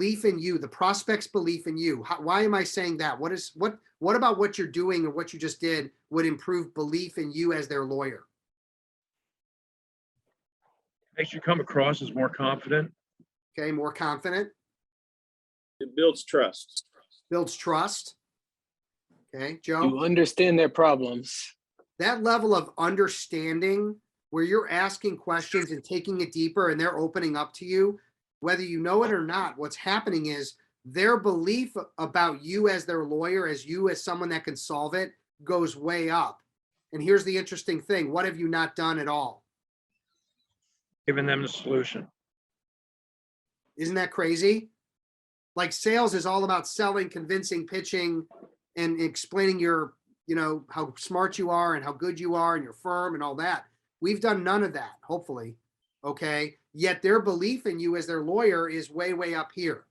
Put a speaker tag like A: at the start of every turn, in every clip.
A: belief in you, the prospect's belief in you. Why am I saying that? What about what you're doing or what you just did would improve belief in you as their lawyer?
B: Makes you come across as more confident.
A: Okay, more confident.
C: It builds trust.
A: Builds trust. Okay, Joe?
D: You understand their problems.
A: That level of understanding where you're asking questions and taking it deeper and they're opening up to you, whether you know it or not, what's happening is their belief about you as their lawyer, as you as someone that can solve it, goes way up. And here's the interesting thing. What have you not done at all?
B: Giving them the solution.
A: Isn't that crazy? Like sales is all about selling, convincing, pitching, and explaining your, how smart you are and how good you are and your firm and all that. We've done none of that, hopefully. Okay. Yet their belief in you as their lawyer is way, way up here.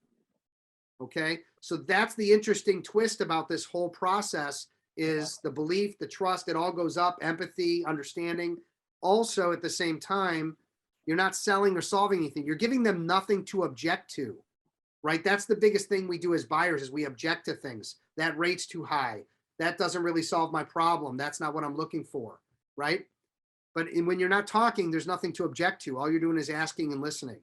A: Okay. So that's the interesting twist about this whole process is the belief, the trust, it all goes up, empathy, understanding. Also at the same time, you're not selling or solving anything. You're giving them nothing to object to, right? That's the biggest thing we do as buyers is we object to things. That rate's too high. That doesn't really solve my problem. That's not what I'm looking for, right? But when you're not talking, there's nothing to object to. All you're doing is asking and listening.